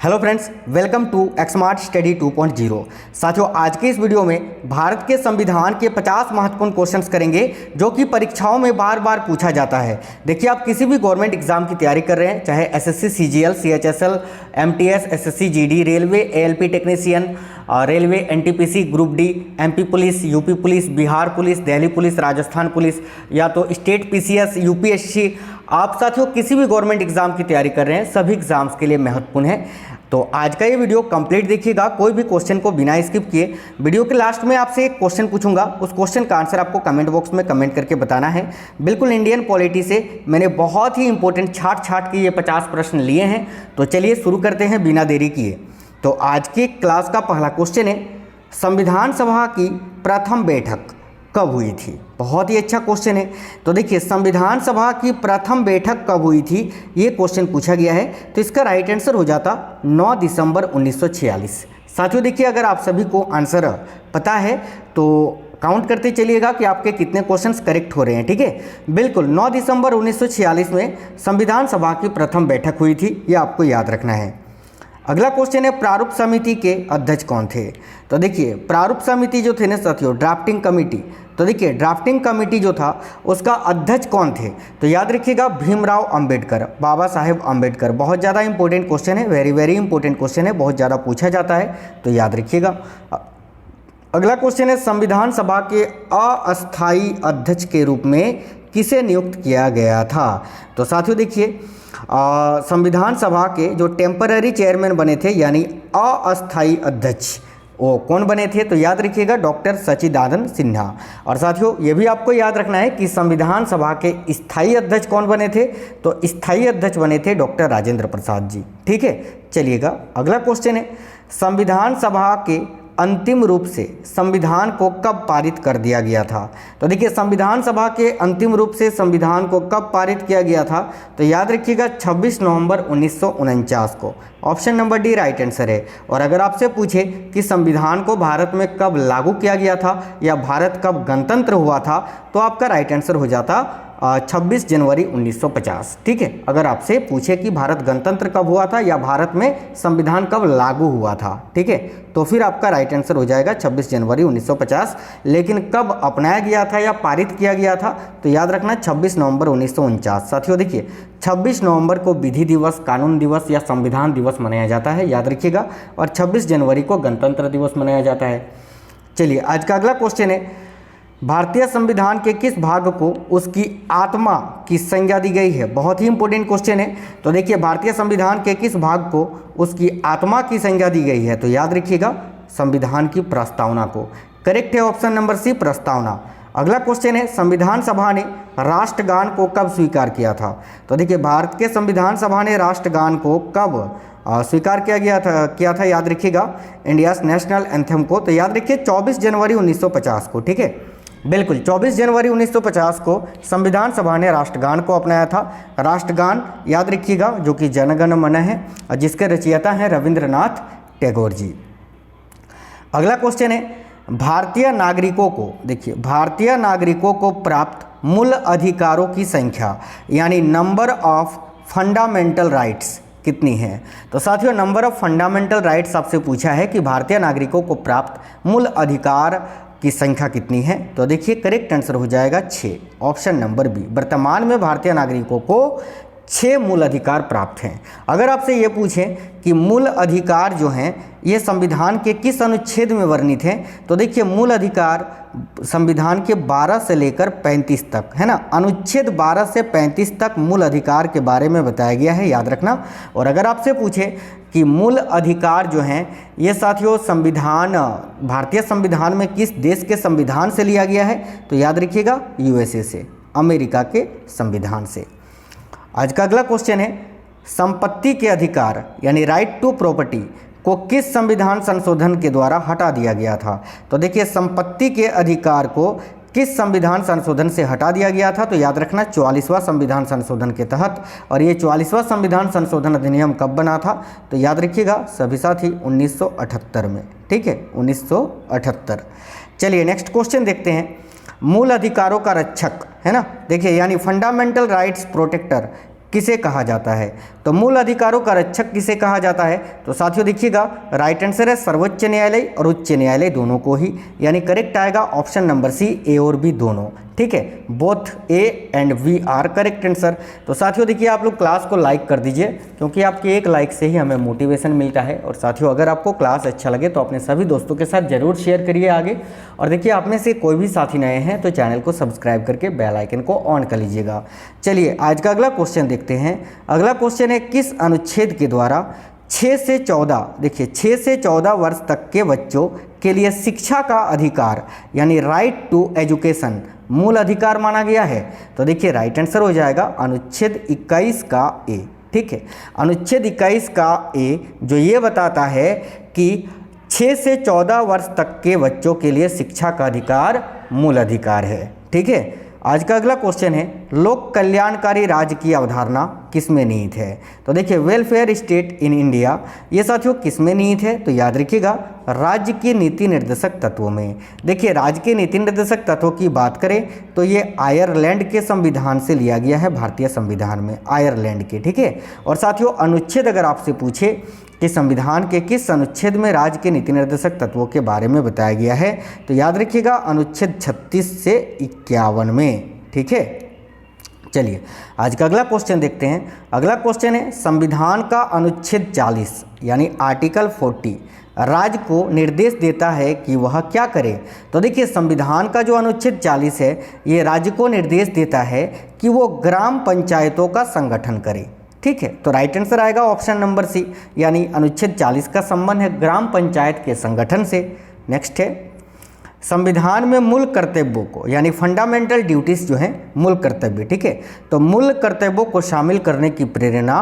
Hello friends, welcome to Xmart study 2.0। साथियों, आज के इस वीडियो में भारत के संविधान के 50 महत्वपूर्ण क्वेश्चंस करेंगे जो कि परीक्षाओं में बार बार पूछा जाता है। देखिए, आप किसी भी गवर्नमेंट एग्जाम की तैयारी कर रहे हैं, चाहे SSC, CGL, CHSL, MTS, SSC GD, railway, ALP technician, railway, NTPC, group D, MP police, UP police, Bihar police, Delhi police, Rajasthan police या तो स्टेट पीसीएस, यूपीएससी, आप साथियों किसी भी गवर्नमेंट एग्जाम की तैयारी कर रहे हैं, सभी एग्जाम्स के लिए महत्वपूर्ण है। तो आज का ये वीडियो कंप्लीट देखिएगा, कोई भी क्वेश्चन को बिना स्किप किए। वीडियो के लास्ट में आपसे एक क्वेश्चन पूछूंगा, उस क्वेश्चन का आंसर आपको कमेंट बॉक्स में कमेंट करके बताना है। बिल्कुल इंडियन पॉलिटी से मैंने बहुत ही इंपॉर्टेंट छाट के ये 50 प्रश्न लिए हैं। तो चलिए शुरू करते हैं बिना देरी किए। तो आज की क्लास का पहला क्वेश्चन है, संविधान सभा की प्रथम बैठक कब हुई थी? बहुत ही अच्छा क्वेश्चन है। तो देखिए, संविधान सभा की प्रथम बैठक कब हुई थी, ये क्वेश्चन पूछा गया है। तो इसका राइट आंसर हो जाता 9 दिसंबर 1946। साथियों देखिए, अगर आप सभी को आंसर पता है तो काउंट करते चलिएगा कि आपके कितने क्वेश्चंस करेक्ट हो रहे हैं। ठीक है, बिल्कुल 9 दिसंबर 1946 में संविधान सभा की प्रथम बैठक हुई थी, ये आपको याद रखना है। अगला क्वेश्चन है, प्रारूप समिति के अध्यक्ष कौन थे? तो देखिए, प्रारूप समिति जो थे ना साथियों, ड्राफ्टिंग कमेटी, तो देखिए ड्राफ्टिंग कमेटी जो था उसका अध्यक्ष कौन थे? तो याद रखिएगा, भीमराव अंबेडकर, बाबा साहेब अंबेडकर। बहुत ज़्यादा इंपॉर्टेंट क्वेश्चन है, वेरी वेरी इंपॉर्टेंट क्वेश्चन है, बहुत ज़्यादा पूछा जाता है, तो याद रखिएगा। अगला क्वेश्चन है, संविधान सभा के अस्थायी अध्यक्ष के रूप में किसे नियुक्त किया गया था? तो साथियों देखिए, संविधान सभा के जो टेम्पररी चेयरमैन बने थे यानी अस्थायी अध्यक्ष, वो कौन बने थे? तो याद रखिएगा, डॉक्टर सच्चिदानंद सिन्हा। और साथियों ये भी आपको याद रखना है कि संविधान सभा के स्थायी अध्यक्ष कौन बने थे? तो स्थायी अध्यक्ष बने थे डॉक्टर राजेंद्र प्रसाद जी। ठीक है, चलिएगा अगला क्वेश्चन है, संविधान सभा के अंतिम रूप से संविधान को कब पारित कर दिया गया था? तो देखिए, संविधान सभा के अंतिम रूप से संविधान को कब पारित किया गया था? तो याद रखिएगा, 26 नवंबर 1949 को। Option number D right answer है। और अगर आपसे पूछे कि संविधान को भारत में कब लागू किया गया था या भारत कब गणतंत्र हुआ था, तो आपका राइट आंसर हो जाता 26 जनवरी 1950। ठीक है, अगर आपसे पूछे कि भारत गणतंत्र कब हुआ था या भारत में संविधान कब लागू हुआ था, ठीक है, तो फिर आपका राइट आंसर हो जाएगा 26 जनवरी 1950। लेकिन कब अपनाया गया था या पारित किया गया था? तो याद रखना 26 नवंबर 1949। साथियों देखिए, 26 नवंबर को विधि दिवस, कानून दिवस या संविधान दिवस मनाया जाता है, याद रखिएगा। और 26 जनवरी को गणतंत्र दिवस मनाया जाता है। चलिए आज का अगला क्वेश्चन है, भारतीय संविधान के किस भाग को उसकी आत्मा की संज्ञा दी गई है? बहुत ही इंपॉर्टेंट क्वेश्चन है। तो देखिए, भारतीय संविधान के किस भाग को उसकी आत्मा की संज्ञा दी गई है? तो याद रखिएगा, संविधान की प्रस्तावना को। करेक्ट है ऑप्शन नंबर सी, प्रस्तावना। अगला क्वेश्चन है, संविधान सभा ने राष्ट्रगान को कब स्वीकार किया था? तो देखिए, भारत के संविधान सभा ने राष्ट्रगान को कब स्वीकार किया था? याद रखिएगा, इंडियाज नेशनल एंथम को। तो याद रखिए 24 जनवरी 1950 को। ठीक है, बिल्कुल 24 जनवरी 1950 को संविधान सभा ने राष्ट्रगान को अपनाया था। राष्ट्रगान याद रखिएगा, जो कि जनगण मन है और जिसके रचयिता हैं रविंद्रनाथ टैगोर जी। अगला क्वेश्चन है, भारतीय नागरिकों को, देखिए भारतीय नागरिकों को प्राप्त मूल अधिकारों की संख्या यानी नंबर ऑफ फंडामेंटल राइट्स कितनी है? तो साथियों, नंबर ऑफ फंडामेंटल राइट्स आपसे पूछा है कि भारतीय नागरिकों को प्राप्त मूल अधिकार की संख्या कितनी है? तो देखिए करेक्ट आंसर हो जाएगा 6, ऑप्शन नंबर बी। वर्तमान में भारतीय नागरिकों को 6 मूल अधिकार प्राप्त हैं। अगर आपसे ये पूछें कि मूल अधिकार जो हैं ये संविधान के किस अनुच्छेद में वर्णित हैं, तो देखिए मूल अधिकार संविधान के 12 से लेकर 35 तक है ना, अनुच्छेद 12 से 35 तक मूल अधिकार के बारे में बताया गया है, याद रखना। और अगर आपसे पूछे कि मूल अधिकार जो हैं ये साथियों संविधान, भारतीय संविधान में किस देश के संविधान से लिया गया है? तो याद रखिएगा यूएसए से, अमेरिका के संविधान से। आज का अगला क्वेश्चन है, संपत्ति के अधिकार यानी राइट टू प्रॉपर्टी को किस संविधान संशोधन के द्वारा हटा दिया गया था? तो देखिए, संपत्ति के अधिकार को किस संविधान संशोधन से हटा दिया गया था? तो याद रखना 44वां संविधान संशोधन के तहत। और ये 44वां संविधान संशोधन अधिनियम कब बना था? तो याद रखिएगा सभी साथी 1978 में। ठीक है, 1978। चलिए नेक्स्ट क्वेश्चन देखते हैं, मूल अधिकारों का रक्षक है ना, देखिए यानी फंडामेंटल राइट्स प्रोटेक्टर किसे कहा जाता है? तो मूल अधिकारों का रक्षक किसे कहा जाता है? तो साथियों देखिएगा, राइट आंसर है सर्वोच्च न्यायालय और उच्च न्यायालय दोनों को ही, यानी करेक्ट आएगा ऑप्शन नंबर सी, ए और बी दोनों। ठीक है, both A and B are correct answer. तो साथियों देखिए, आप लोग क्लास को लाइक कर दीजिए, क्योंकि आपके एक लाइक से ही हमें मोटिवेशन मिलता है। और साथियों अगर आपको क्लास अच्छा लगे तो अपने सभी दोस्तों के साथ जरूर शेयर करिए आगे। और देखिए, आप में से कोई भी साथी नए हैं तो चैनल को सब्सक्राइब करके बेल आइकन को ऑन कर लीजिएगा। चलिए आज का अगला क्वेश्चन देखते हैं। अगला क्वेश्चन है, किस अनुच्छेद के द्वारा 6 से 14, देखिए 6 से 14 वर्ष तक के बच्चों के लिए शिक्षा का अधिकार यानी राइट टू एजुकेशन मूल अधिकार माना गया है? तो देखिए राइट आंसर हो जाएगा अनुच्छेद 21 का ए। ठीक है, अनुच्छेद 21 का ए जो ये बताता है कि 6 से 14 वर्ष तक के बच्चों के लिए शिक्षा का अधिकार मूल अधिकार है। ठीक है, आज का अगला क्वेश्चन है, लोक कल्याणकारी राज्य की अवधारणा किसमें निहित है? तो देखिए वेलफेयर स्टेट इन इंडिया, ये साथियों किसमें निहित है? तो याद रखिएगा राज्य के नीति निर्देशक तत्वों में। देखिए राज्य के नीति निर्देशक तत्वों की बात करें तो ये आयरलैंड के संविधान से लिया गया है, भारतीय संविधान में आयरलैंड के। ठीक है, और साथियों अनुच्छेद अगर आपसे पूछे कि संविधान के किस अनुच्छेद में राज्य के नीति निर्देशक तत्वों के बारे में बताया गया है, तो याद रखिएगा अनुच्छेद 36 से 51 में। ठीक है, चलिए आज का अगला क्वेश्चन देखते हैं। अगला क्वेश्चन है, संविधान का अनुच्छेद 40 यानी आर्टिकल 40 राज्य को निर्देश देता है कि वह क्या करे? तो देखिए संविधान का जो अनुच्छेद 40 है ये राज्य को निर्देश देता है कि वो ग्राम पंचायतों का संगठन करे। ठीक है, तो राइट आंसर आएगा ऑप्शन नंबर सी, यानी अनुच्छेद 40 का संबंध है ग्राम पंचायत के संगठन से। नेक्स्ट है, संविधान में मूल कर्तव्यों को यानी फंडामेंटल ड्यूटीज जो हैं मूल कर्तव्य। ठीक है, तो मूल कर्तव्यों को शामिल करने की प्रेरणा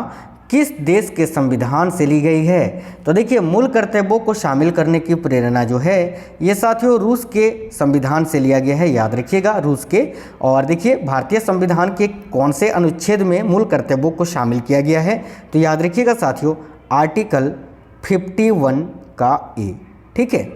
किस देश के संविधान से ली गई है? तो देखिए मूल कर्तव्यों को शामिल करने की प्रेरणा जो है ये साथियों रूस के संविधान से लिया गया है, याद रखिएगा रूस के। और देखिए भारतीय संविधान के कौन से अनुच्छेद में मूल कर्तव्यों को शामिल किया गया है? तो याद रखिएगा साथियों आर्टिकल 51 का ए। ठीक है,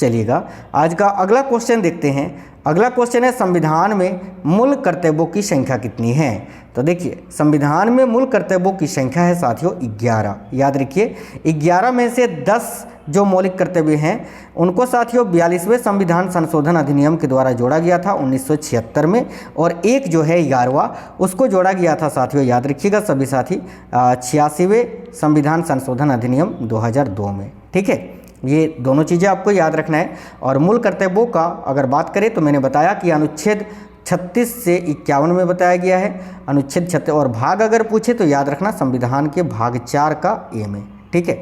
चलिएगा आज का अगला क्वेश्चन देखते हैं। अगला क्वेश्चन है, संविधान में मूल कर्तव्यों की संख्या कितनी है? तो देखिए संविधान में मूल कर्तव्यों की संख्या है साथियों 11। याद रखिए 11 में से 10 जो मौलिक कर्तव्य हैं उनको साथियों 42वें संविधान संशोधन अधिनियम के द्वारा जोड़ा गया था 1976 में, और एक जो है 11वां उसको जोड़ा गया था साथियों, याद रखिएगा सभी साथी 86वें संविधान संशोधन अधिनियम 2002 में। ठीक है, ये दोनों चीज़ें आपको याद रखना है। और मूल कर्तव्यों का अगर बात करें तो मैंने बताया कि अनुच्छेद 36 से 51 में बताया गया है अनुच्छेद 36, और भाग अगर पूछे तो याद रखना संविधान के भाग 4 का ए में। ठीक है,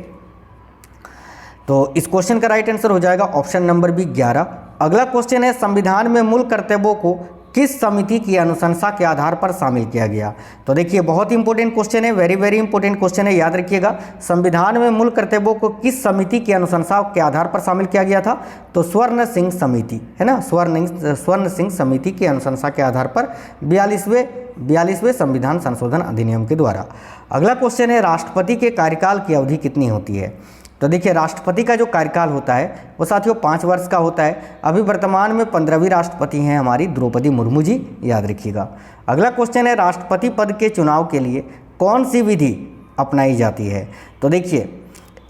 तो इस क्वेश्चन का राइट आंसर हो जाएगा ऑप्शन नंबर बी 11। अगला क्वेश्चन है, संविधान में मूल कर्तव्यों को किस समिति की अनुशंसा के आधार पर शामिल किया गया? तो देखिए बहुत इंपॉर्टेंट क्वेश्चन है, वेरी इंपॉर्टेंट क्वेश्चन है, याद रखिएगा संविधान में मूल कर्तव्यों को किस समिति की अनुशंसा के आधार पर शामिल किया गया था? तो स्वर्ण सिंह समिति है ना, स्वर्ण सिंह समिति की अनुशंसा के आधार पर 42वें संविधान संशोधन अधिनियम के द्वारा। अगला क्वेश्चन है, राष्ट्रपति के कार्यकाल की अवधि कितनी होती है? तो देखिए राष्ट्रपति का जो कार्यकाल होता है वो साथियों 5 वर्ष का होता है। अभी वर्तमान में 15वीं राष्ट्रपति हैं हमारी द्रौपदी मुर्मू जी, याद रखिएगा। अगला क्वेश्चन है, राष्ट्रपति पद के चुनाव के लिए कौन सी विधि अपनाई जाती है? तो देखिए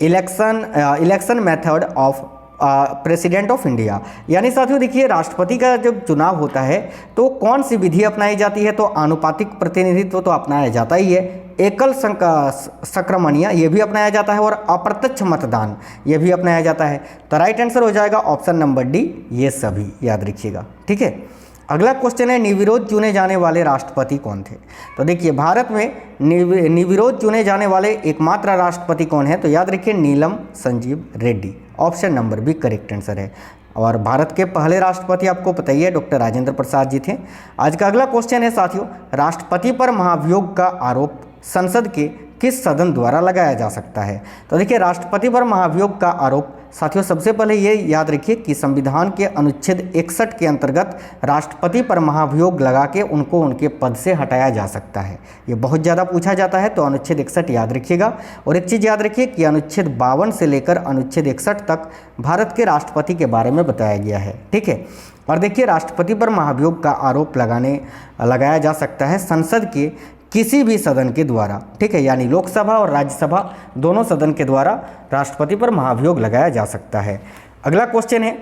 election method of president of India, यानी साथियों देखिए राष्ट्रपति का जब चुनाव होता है तो कौन सी विधि अपनाई जाती है? तो आनुपातिक प्रतिनिधित्व तो अपनाया जाता ही है, एकल संक्रमणीय ये भी अपनाया जाता है, और अप्रत्यक्ष मतदान ये भी अपनाया जाता है। तो राइट आंसर हो जाएगा ऑप्शन नंबर डी, ये सभी याद रखिएगा। ठीक है, अगला क्वेश्चन है, निर्विरोध चुने जाने वाले राष्ट्रपति कौन थे? तो देखिए भारत में निर्विरोध चुने जाने वाले एकमात्र राष्ट्रपति कौन है? तो याद रखिए Neelam Sanjiva Reddy, option number B correct answer है। और भारत के पहले राष्ट्रपति आपको पता ही है डॉक्टर राजेंद्र प्रसाद जी थे। आज का अगला क्वेश्चन है साथियों, राष्ट्रपति पर महाभियोग का आरोप संसद के किस सदन द्वारा लगाया जा सकता है? तो देखिए राष्ट्रपति पर महाभियोग का आरोप साथियों सबसे पहले ये याद रखिए कि संविधान के अनुच्छेद 61 के अंतर्गत राष्ट्रपति पर महाभियोग लगा के उनको उनके पद से हटाया जा सकता है। ये बहुत ज़्यादा पूछा जाता है, तो अनुच्छेद 61 याद रखिएगा। और एक चीज़ याद रखिए कि अनुच्छेद 52 से लेकर अनुच्छेद 61 तक भारत के राष्ट्रपति के बारे में बताया गया है। ठीक है, और देखिए राष्ट्रपति पर महाभियोग का आरोप लगाया जा सकता है संसद के किसी भी सदन के द्वारा, ठीक है, यानी लोकसभा और राज्यसभा दोनों सदन के द्वारा राष्ट्रपति पर महाभियोग लगाया जा सकता है। अगला क्वेश्चन है,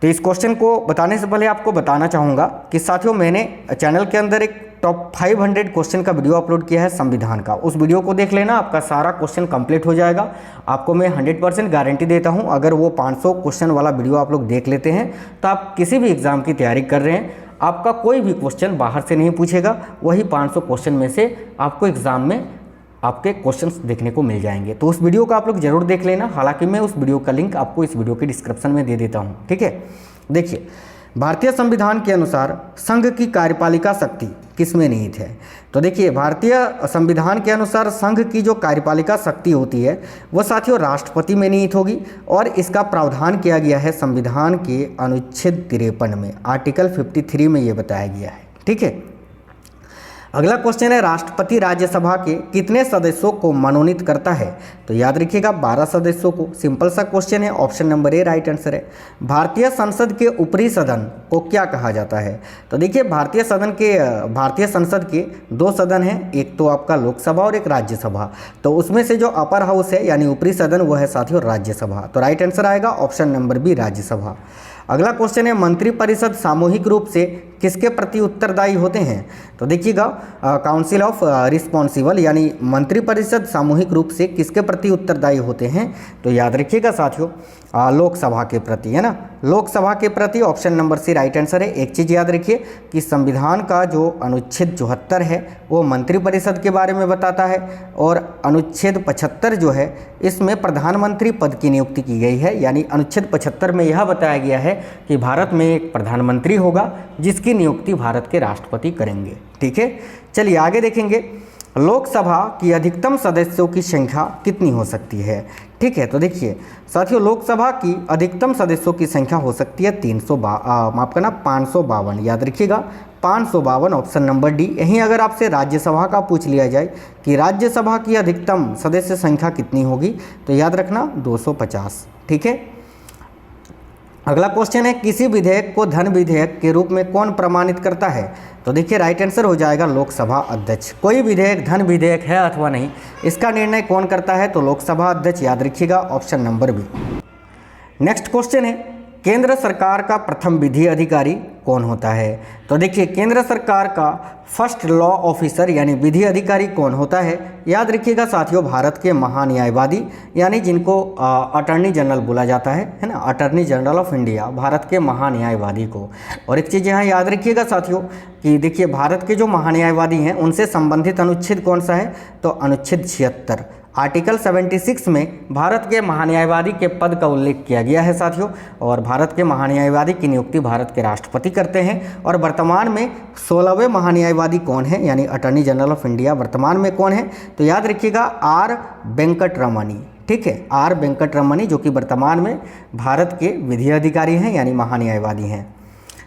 तो इस क्वेश्चन को बताने से पहले आपको बताना चाहूँगा कि साथियों मैंने चैनल के अंदर एक टॉप 500 क्वेश्चन का वीडियो अपलोड किया है संविधान का, उस वीडियो को देख लेना, आपका सारा क्वेश्चन कंप्लीट हो जाएगा। आपको मैं 100% गारंटी देता हूं, अगर वो 500 क्वेश्चन वाला वीडियो आप लोग देख लेते हैं तो आप किसी भी एग्ज़ाम की तैयारी कर रहे हैं, आपका कोई भी क्वेश्चन बाहर से नहीं पूछेगा, वही 500 क्वेश्चन में से आपको एग्ज़ाम में आपके क्वेश्चंस देखने को मिल जाएंगे। तो उस वीडियो को आप लोग जरूर देख लेना, हालांकि मैं उस वीडियो का लिंक आपको इस वीडियो के डिस्क्रिप्शन में दे देता हूँ, ठीक है। देखिए, भारतीय संविधान के अनुसार संघ की कार्यपालिका शक्ति किसमें निहित है? तो देखिए, भारतीय संविधान के अनुसार संघ की जो कार्यपालिका शक्ति होती है वो साथियों राष्ट्रपति में निहित होगी, और इसका प्रावधान किया गया है संविधान के अनुच्छेद 53 में, आर्टिकल 53 में ये बताया गया है, ठीक है। अगला क्वेश्चन है, राष्ट्रपति राज्यसभा के कितने सदस्यों को मनोनीत करता है? तो याद रखिएगा 12 सदस्यों को। सिंपल सा क्वेश्चन है, ऑप्शन नंबर ए राइट आंसर है। भारतीय संसद के ऊपरी सदन को क्या कहा जाता है? तो देखिए, भारतीय संसद के 2 सदन हैं, एक तो आपका लोकसभा और एक राज्यसभा। तो उसमें से जो अपर हाउस है यानी ऊपरी सदन वो है साथियों राज्यसभा। तो राइट आंसर आएगा ऑप्शन नंबर बी राज्यसभा। अगला क्वेश्चन है, मंत्रिपरिषद सामूहिक रूप से किसके प्रति उत्तरदायी होते हैं? तो देखिएगा, काउंसिल ऑफ रिस्पॉन्सिबल यानी मंत्रिपरिषद सामूहिक रूप से किसके प्रति उत्तरदायी होते हैं? तो याद रखिएगा साथियों लोकसभा के प्रति, है ना, लोकसभा के प्रति। Option number C right answer है। एक चीज़ याद रखिए कि संविधान का जो अनुच्छेद 74 है वो मंत्रिपरिषद के बारे में बताता है, और अनुच्छेद 75 जो है इसमें प्रधानमंत्री पद की नियुक्ति की गई है, यानी अनुच्छेद 75 में यह बताया गया है कि भारत में एक प्रधानमंत्री होगा जिसकी नियुक्ति भारत के राष्ट्रपति करेंगे, ठीक है। चलिए आगे देखेंगे, लोकसभा की अधिकतम सदस्यों की संख्या कितनी हो सकती है? ठीक है, तो देखिए साथियों, लोकसभा की अधिकतम सदस्यों की संख्या हो सकती है 552, याद रखिएगा 552, ऑप्शन नंबर डी। यहीं अगर आपसे राज्यसभा का पूछ लिया जाए कि राज्यसभा की अधिकतम सदस्य संख्या कितनी होगी, तो याद रखना 250, ठीक है। अगला क्वेश्चन है, किसी विधेयक को धन विधेयक के रूप में कौन प्रमाणित करता है? तो देखिए राइट आंसर हो जाएगा लोकसभा अध्यक्ष। कोई विधेयक धन विधेयक है अथवा नहीं, इसका निर्णय कौन करता है? तो लोकसभा अध्यक्ष, याद रखिएगा option number B. Next question है, केंद्र सरकार का प्रथम विधि अधिकारी कौन होता है? तो देखिए, केंद्र सरकार का फर्स्ट लॉ ऑफिसर यानी विधि अधिकारी कौन होता है? याद रखिएगा साथियों, भारत के महान्यायवादी यानी जिनको अटॉर्नी जनरल बोला जाता है ना, attorney general of India, Bharat के महान्यायवादी को। और एक चीज़ यहाँ याद रखिएगा साथियों कि देखिए, भारत के जो महान्यायवादी हैं उनसे संबंधित अनुच्छेद कौन सा है? तो अनुच्छेद 76, आर्टिकल 76 में भारत के महान्यायवादी के पद का उल्लेख किया गया है साथियों। और भारत के महान्यायवादी की नियुक्ति भारत के राष्ट्रपति करते हैं। और वर्तमान में 16वें महान्यायवादी कौन है यानी अटॉर्नी जनरल ऑफ इंडिया वर्तमान में कौन है? तो याद रखिएगा आर वेंकटरमणी, ठीक है, आर वेंकटरमणी, जो कि वर्तमान में भारत के विधि अधिकारी हैं यानी महान्यायवादी हैं।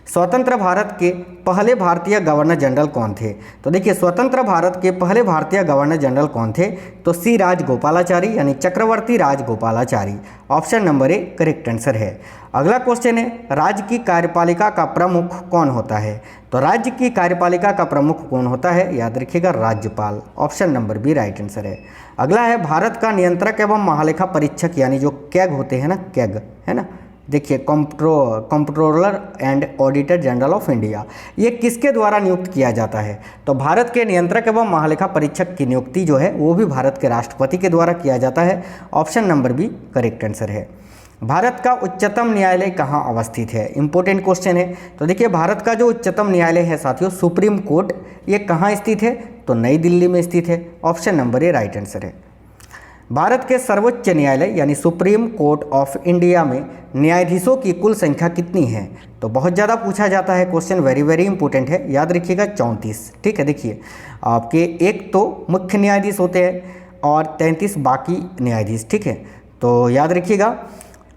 स्वतंत्र भारत के पहले भारतीय गवर्नर जनरल कौन थे? तो देखिए, स्वतंत्र भारत के पहले भारतीय गवर्नर जनरल कौन थे? तो सी राजगोपालाचारी यानी Chakravarti Rajagopalachari, option number A correct answer है। अगला क्वेश्चन है, राज्य की कार्यपालिका का प्रमुख कौन होता है? तो राज्य की कार्यपालिका का प्रमुख कौन होता है? याद रखिएगा राज्यपाल, option number B right answer है। अगला है, भारत का नियंत्रक एवं महालेखा परीक्षक यानी जो कैग होते हैं ना, कैग है ना, देखिए comptroller and auditor general of India, ये किसके द्वारा नियुक्त किया जाता है? तो भारत के नियंत्रक एवं महालेखा परीक्षक की नियुक्ति जो है वो भी भारत के राष्ट्रपति के द्वारा किया जाता है, option number B correct answer है। भारत का उच्चतम न्यायालय कहाँ अवस्थित है? इंपॉर्टेंट क्वेश्चन है। तो देखिए, भारत का जो उच्चतम न्यायालय है साथियों, सुप्रीम कोर्ट, ये कहाँ स्थित है? तो नई दिल्ली में स्थित है, ऑप्शन नंबर ए राइट आंसर है। भारत के सर्वोच्च न्यायालय यानी सुप्रीम कोर्ट ऑफ इंडिया में न्यायाधीशों की कुल संख्या कितनी है? तो बहुत ज़्यादा पूछा जाता है क्वेश्चन, वेरी इंपॉर्टेंट है, याद रखिएगा 34, ठीक है। देखिए, आपके एक तो मुख्य न्यायाधीश होते हैं और 33 बाकी न्यायाधीश, ठीक है। तो याद रखिएगा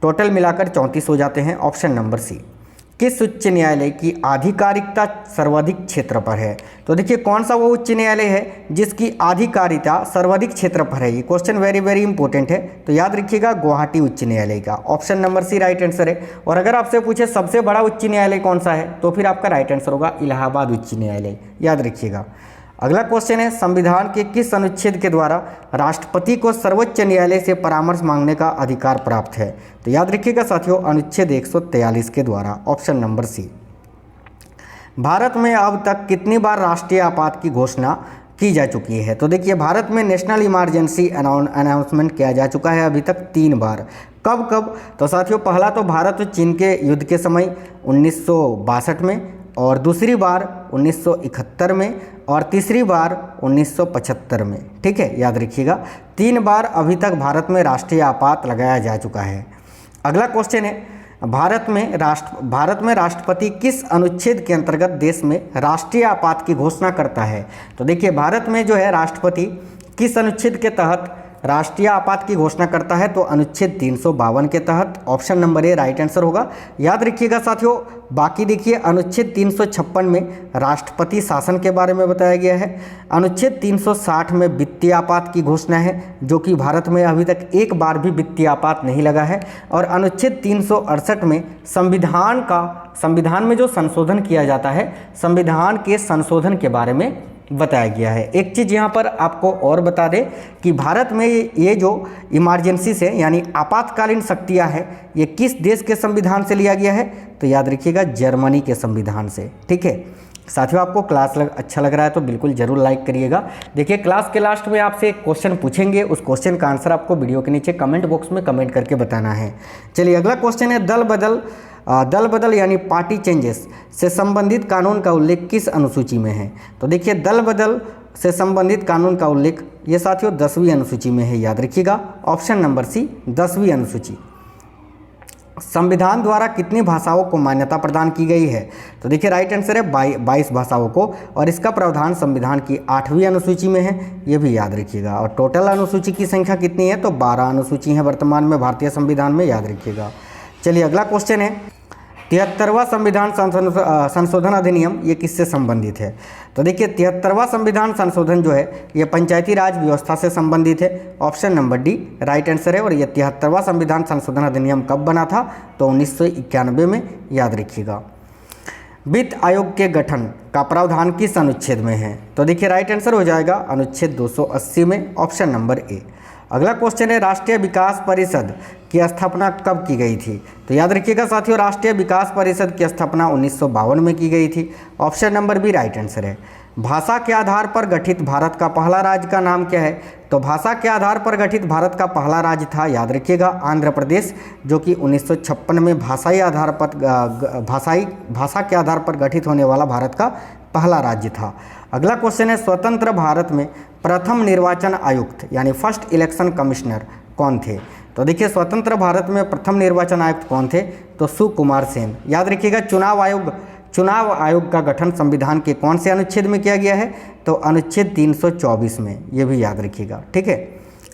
टोटल मिलाकर 34 हो जाते हैं, ऑप्शन नंबर सी। किस उच्च न्यायालय की आधिकारिकता सर्वाधिक क्षेत्र पर है? तो देखिए, कौन सा वो उच्च न्यायालय है जिसकी आधिकारिकता सर्वाधिक क्षेत्र पर है? ये क्वेश्चन वेरी इंपॉर्टेंट है, तो याद रखिएगा गुवाहाटी उच्च न्यायालय का, option number C right answer है। और अगर आपसे पूछे सबसे बड़ा उच्च न्यायालय कौन सा है, तो फिर आपका राइट आंसर होगा इलाहाबाद उच्च न्यायालय, याद रखिएगा। अगला क्वेश्चन है, संविधान के किस अनुच्छेद के द्वारा राष्ट्रपति को सर्वोच्च न्यायालय से परामर्श मांगने का अधिकार प्राप्त है? तो याद रखिएगा साथियों, अनुच्छेद 143 के द्वारा, ऑप्शन नंबर सी। भारत में अब तक कितनी बार राष्ट्रीय आपात की घोषणा की जा चुकी है? तो देखिए, भारत में नेशनल इमरजेंसी अनाउंसमेंट किया जा चुका है अभी तक 3 बार। कब कब? तो साथियों, पहला तो भारत और चीन के युद्ध के समय 1962 में, और दूसरी बार 1971 में, और तीसरी बार 1975 में। ठीक है, याद रखिएगा 3 बार अभी तक भारत में राष्ट्रीय आपात लगाया जा चुका है। अगला क्वेश्चन है, भारत में राष्ट्रपति किस अनुच्छेद के अंतर्गत देश में राष्ट्रीय आपात की घोषणा करता है? तो देखिए, भारत में जो है राष्ट्रपति किस अनुच्छेद के तहत राष्ट्रीय आपात की घोषणा करता है? तो अनुच्छेद 352 के तहत, ऑप्शन नंबर ए राइट आंसर होगा। याद रखिएगा साथियों, बाकी देखिए, अनुच्छेद 356 में राष्ट्रपति शासन के बारे में बताया गया है। अनुच्छेद 360 में वित्तीय आपात की घोषणा है, जो कि भारत में अभी तक एक बार भी वित्तीय आपात नहीं लगा है। और अनुच्छेद 368 में संविधान में जो संशोधन किया जाता है, संविधान के संशोधन के बारे में बताया गया है। एक चीज़ यहाँ पर आपको और बता दें कि भारत में ये जो इमरजेंसी से यानी आपातकालीन शक्तियाँ हैं, ये किस देश के संविधान से लिया गया है? तो याद रखिएगा, जर्मनी के संविधान से। ठीक है साथियों, आपको क्लास अच्छा लग रहा है तो बिल्कुल ज़रूर लाइक करिएगा। देखिए, क्लास के लास्ट में आपसे एक क्वेश्चन पूछेंगे, उस क्वेश्चन का आंसर आपको वीडियो के नीचे कमेंट बॉक्स में कमेंट करके बताना है। चलिए, अगला क्वेश्चन है, दल बदल यानी पार्टी चेंजेस से संबंधित कानून का उल्लेख किस अनुसूची में है? तो देखिए, दल बदल से संबंधित कानून का उल्लेख ये साथियों 10वीं अनुसूची में है। याद रखिएगा, ऑप्शन नंबर सी 10वीं अनुसूची। संविधान द्वारा कितनी भाषाओं को मान्यता प्रदान की गई है? तो देखिए, राइट आंसर है 22 भाषाओं को, और इसका प्रावधान संविधान की 8वीं अनुसूची में है, ये भी याद रखिएगा। और टोटल अनुसूची की संख्या कितनी है? तो 12 अनुसूची है वर्तमान में भारतीय संविधान में, याद रखिएगा। चलिए, अगला क्वेश्चन है, 73वां संविधान संशोधन अधिनियम ये किससे संबंधित है? तो देखिए, 73वां संविधान संशोधन जो है ये पंचायती राज व्यवस्था से संबंधित है, option number D right answer है। और ये 73वां संविधान संशोधन अधिनियम कब बना था? तो 1991 में, याद रखिएगा। वित्त आयोग के गठन का प्रावधान किस अनुच्छेद में है? तो देखिए, राइट आंसर हो जाएगा अनुच्छेद 280 में, ऑप्शन नंबर ए। अगला क्वेश्चन है, राष्ट्रीय विकास परिषद की स्थापना कब की गई थी? तो याद रखिएगा साथियों, राष्ट्रीय विकास परिषद की स्थापना 1952 में की गई थी, option number B right answer है। भाषा के आधार पर गठित भारत का पहला राज्य का नाम क्या है? तो भाषा के आधार पर गठित भारत का पहला राज्य था, याद रखिएगा, आंध्र प्रदेश, जो कि 1956 में भाषा के आधार पर गठित होने वाला भारत का पहला राज्य था। अगला क्वेश्चन है, स्वतंत्र भारत में प्रथम निर्वाचन आयुक्त यानी फर्स्ट इलेक्शन कमिश्नर कौन थे? तो देखिए, स्वतंत्र भारत में प्रथम निर्वाचन आयुक्त कौन थे? तो सुकुमार सेन। याद रखिएगा, चुनाव आयोग का गठन संविधान के कौन से अनुच्छेद में किया गया है? तो अनुच्छेद 324 में, ये भी याद रखिएगा। ठीक है,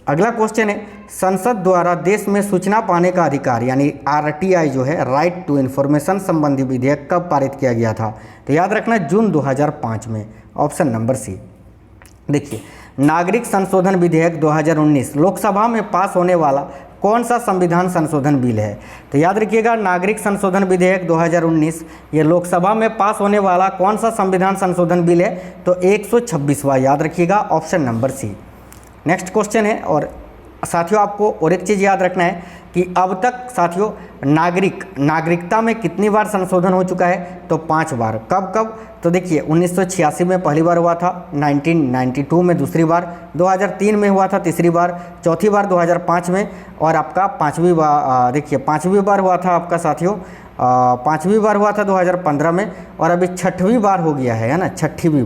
अगला क्वेश्चन है, संसद द्वारा देश में सूचना पाने का अधिकार यानी RTI जो है, राइट टू इन्फॉर्मेशन संबंधी विधेयक कब पारित किया गया था? तो याद रखना, जून 2005 में, ऑप्शन नंबर सी। देखिए, नागरिक संशोधन विधेयक 2019 लोकसभा में पास होने वाला कौन सा संविधान संशोधन बिल है? तो याद रखिएगा, नागरिक संशोधन विधेयक 2019 ये लोकसभा में पास होने वाला कौन सा संविधान संशोधन बिल है? तो 126वां, याद रखिएगा, option number C. Next question है, और साथियों आपको और एक चीज़ याद रखना है कि अब तक साथियों नागरिकता में कितनी बार संशोधन हो चुका है? तो 5 बार। कब कब? तो देखिए, 1986 में पहली बार हुआ था, 1992 में दूसरी बार, 2003 में हुआ था तीसरी बार, चौथी बार 2005 में, और आपका पाँचवीं बार हुआ था आपका साथियों, 5वीं बार हुआ था 2015 में, और अभी 6वीं बार हो गया है ना, 6वीं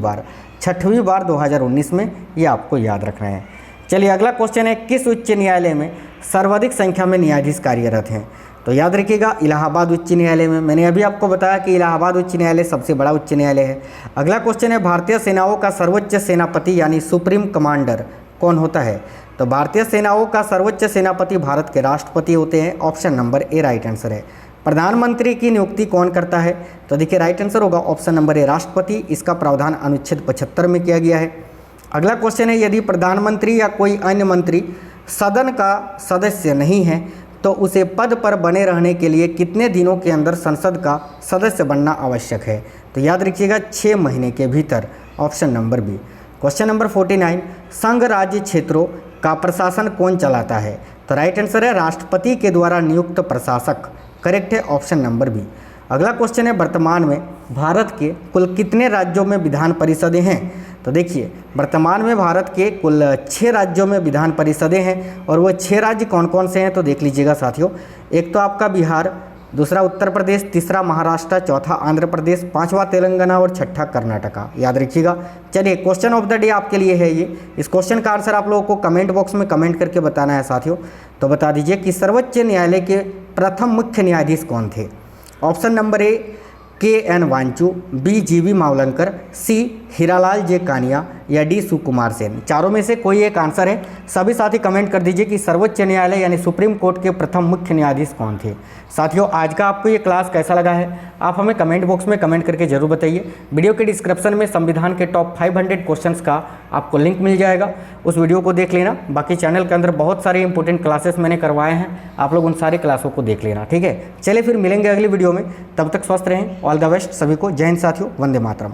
बार 2019 में, ये आपको याद रखना है। चलिए, अगला क्वेश्चन है, किस उच्च न्यायालय में सर्वाधिक संख्या में न्यायाधीश कार्यरत हैं? तो याद रखिएगा, इलाहाबाद उच्च न्यायालय में। मैंने अभी आपको बताया कि इलाहाबाद उच्च न्यायालय सबसे बड़ा उच्च न्यायालय है। अगला क्वेश्चन है, भारतीय सेनाओं का सर्वोच्च सेनापति यानी सुप्रीम कमांडर कौन होता है? तो भारतीय सेनाओं का सर्वोच्च सेनापति भारत के राष्ट्रपति होते हैं, ऑप्शन नंबर ए राइट आंसर है। प्रधानमंत्री की नियुक्ति कौन करता है? तो देखिए, राइट आंसर होगा ऑप्शन नंबर ए राष्ट्रपति, इसका प्रावधान अनुच्छेद 75 में किया गया है। अगला क्वेश्चन है, यदि प्रधानमंत्री या कोई अन्य मंत्री सदन का सदस्य नहीं है तो उसे पद पर बने रहने के लिए कितने दिनों के अंदर संसद का सदस्य बनना आवश्यक है? तो याद रखिएगा, 6 महीने के भीतर, option number B. Question number 49, संघ राज्य क्षेत्रों का प्रशासन कौन चलाता है? तो राइट आंसर है राष्ट्रपति के द्वारा नियुक्त प्रशासक। करेक्ट है ऑप्शन नंबर बी। अगला क्वेश्चन है, वर्तमान में भारत के कुल कितने राज्यों में विधान परिषदें हैं? तो देखिए, वर्तमान में भारत के कुल 6 राज्यों में विधान परिषदें हैं, और वो 6 राज्य कौन कौन से हैं तो देख लीजिएगा साथियों। एक तो आपका बिहार, दूसरा उत्तर प्रदेश, तीसरा महाराष्ट्र, चौथा आंध्र प्रदेश, पांचवा तेलंगाना और छठा कर्नाटका। याद रखिएगा। चलिए, क्वेश्चन ऑफ द डे आपके लिए है ये। इस क्वेश्चन का आंसर आप लोगों को कमेंट बॉक्स में कमेंट करके बताना है साथियों। तो बता दीजिए कि सर्वोच्च न्यायालय के प्रथम मुख्य न्यायाधीश कौन थे? Option number A K N. Wanchoo, B G V. Mavalankar, C Hiralal J Kania या डी सुकुमार सेन। चारों में से कोई एक आंसर है। सभी साथी कमेंट कर दीजिए कि सर्वोच्च न्यायालय यानी सुप्रीम कोर्ट के प्रथम मुख्य न्यायाधीश कौन थे। साथियों, आज का आपको ये क्लास कैसा लगा है आप हमें कमेंट बॉक्स में कमेंट करके जरूर बताइए। वीडियो के डिस्क्रिप्शन में संविधान के टॉप 500 क्वेश्चंस का आपको लिंक मिल जाएगा, उस वीडियो को देख लेना। बाकी चैनल के अंदर बहुत सारे इंपॉर्टेंट क्लासेस मैंने करवाए हैं, आप लोग उन सारी क्लासों को देख लेना। ठीक है, चलिए फिर मिलेंगे अगली वीडियो में। तब तक स्वस्थ रहें। ऑल द बेस्ट सभी को। जय हिंद साथियों, वंदे मातरम।